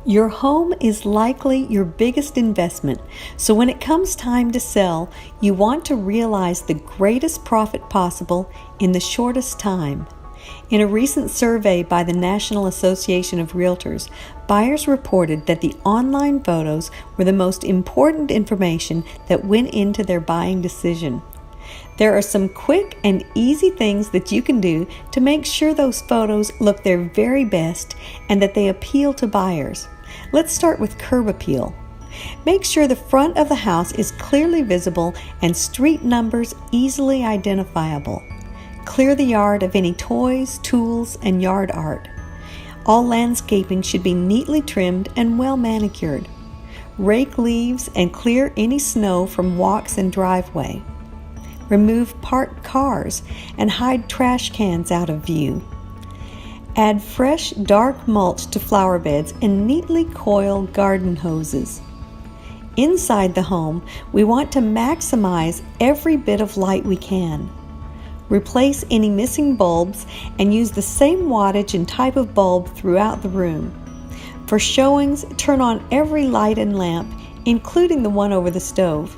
Your home is likely your biggest investment, so when it comes time to sell, you want to realize the greatest profit possible in the shortest time. In a recent survey by the National Association of Realtors, buyers reported that the online photos were the most important information that went into their buying decision. There are some quick and easy things that you can do to make sure those photos look their very best and that they appeal to buyers. Let's start with curb appeal. Make sure the front of the house is clearly visible and street numbers easily identifiable. Clear the yard of any toys, tools, and yard art. All landscaping should be neatly trimmed and well manicured. Rake leaves and clear any snow from walks and driveway. Remove parked cars and hide trash cans out of view. Add fresh, dark mulch to flower beds and neatly coil garden hoses. Inside the home, we want to maximize every bit of light we can. Replace any missing bulbs and use the same wattage and type of bulb throughout the room. For showings, turn on every light and lamp, including the one over the stove.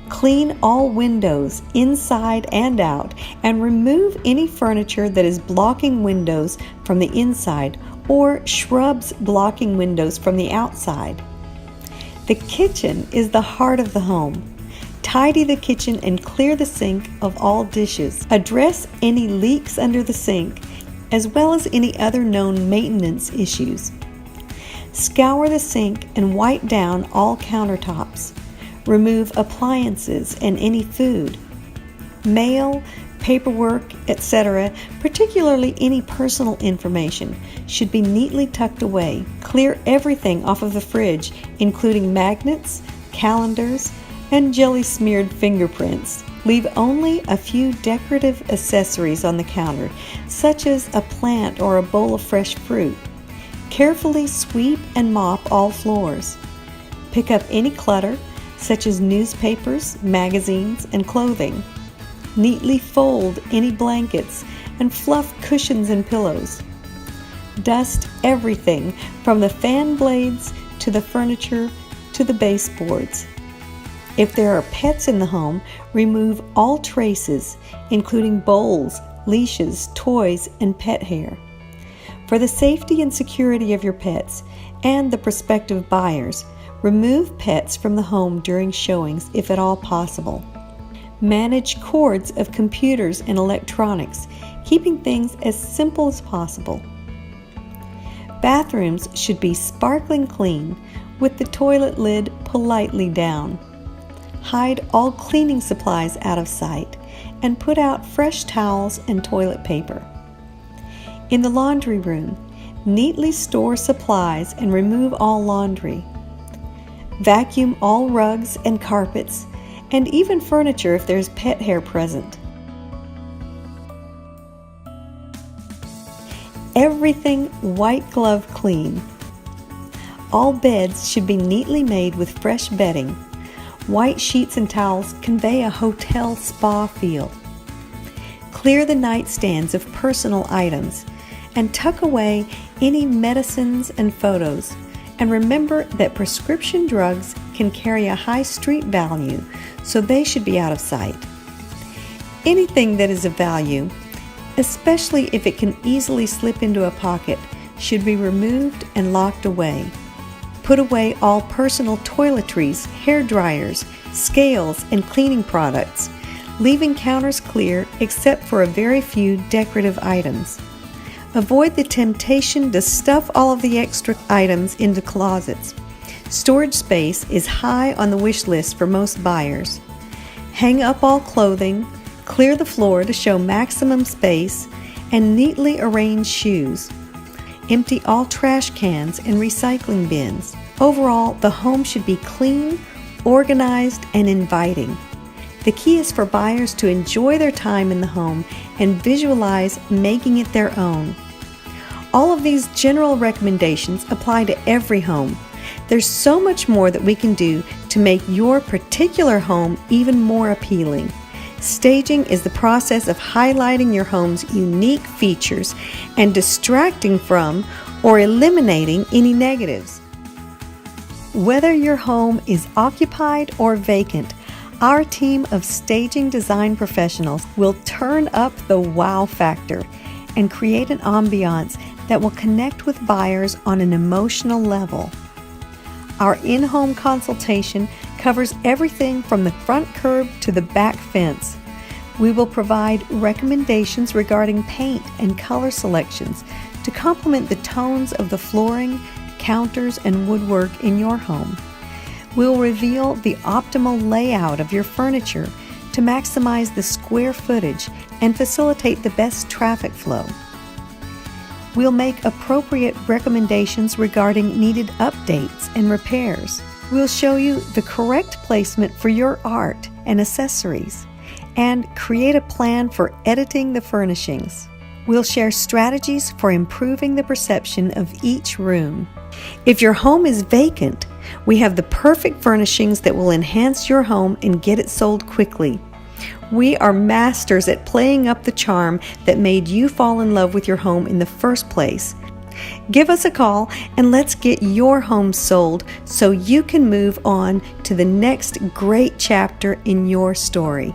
Clean all windows, inside and out, and remove any furniture that is blocking windows from the inside or shrubs blocking windows from the outside. The kitchen is the heart of the home. Tidy the kitchen and clear the sink of all dishes. Address any leaks under the sink, as well as any other known maintenance issues. Scour the sink and wipe down all countertops. Remove appliances and any food. Mail, paperwork, etc., particularly any personal information, should be neatly tucked away. Clear everything off of the fridge, including magnets, calendars, and jelly-smeared fingerprints. Leave only a few decorative accessories on the counter, such as a plant or a bowl of fresh fruit. Carefully sweep and mop all floors. Pick up any clutter, such as newspapers, magazines, and clothing. Neatly fold any blankets and fluff cushions and pillows. Dust everything from the fan blades to the furniture to the baseboards. If there are pets in the home, remove all traces, including bowls, leashes, toys, and pet hair. For the safety and security of your pets and the prospective buyers, remove pets from the home during showings if at all possible. Manage cords of computers and electronics, keeping things as simple as possible. Bathrooms should be sparkling clean, with the toilet lid politely down. Hide all cleaning supplies out of sight and put out fresh towels and toilet paper. In the laundry room, neatly store supplies and remove all laundry. Vacuum all rugs and carpets and even furniture if there's pet hair present. Everything white glove clean. All beds should be neatly made with fresh bedding. White sheets and towels convey a hotel spa feel. Clear the nightstands of personal items and tuck away any medicines and photos. And remember that prescription drugs can carry a high street value, so they should be out of sight. Anything that is of value, especially if it can easily slip into a pocket, should be removed and locked away. Put away all personal toiletries, hair dryers, scales, and cleaning products, leaving counters clear except for a very few decorative items. Avoid the temptation to stuff all of the extra items into closets. Storage space is high on the wish list for most buyers. Hang up all clothing, clear the floor to show maximum space, and neatly arrange shoes. Empty all trash cans and recycling bins. Overall, the home should be clean, organized, and inviting. The key is for buyers to enjoy their time in the home and visualize making it their own. All of these general recommendations apply to every home. There's so much more that we can do to make your particular home even more appealing. Staging is the process of highlighting your home's unique features and distracting from or eliminating any negatives. Whether your home is occupied or vacant, our team of staging design professionals will turn up the wow factor and create an ambiance that will connect with buyers on an emotional level. Our in-home consultation covers everything from the front curb to the back fence. We will provide recommendations regarding paint and color selections to complement the tones of the flooring, counters, and woodwork in your home. We'll reveal the optimal layout of your furniture to maximize the square footage and facilitate the best traffic flow. We'll make appropriate recommendations regarding needed updates and repairs. We'll show you the correct placement for your art and accessories, and create a plan for editing the furnishings. We'll share strategies for improving the perception of each room. If your home is vacant, we have the perfect furnishings that will enhance your home and get it sold quickly. We are masters at playing up the charm that made you fall in love with your home in the first place. Give us a call and let's get your home sold so you can move on to the next great chapter in your story.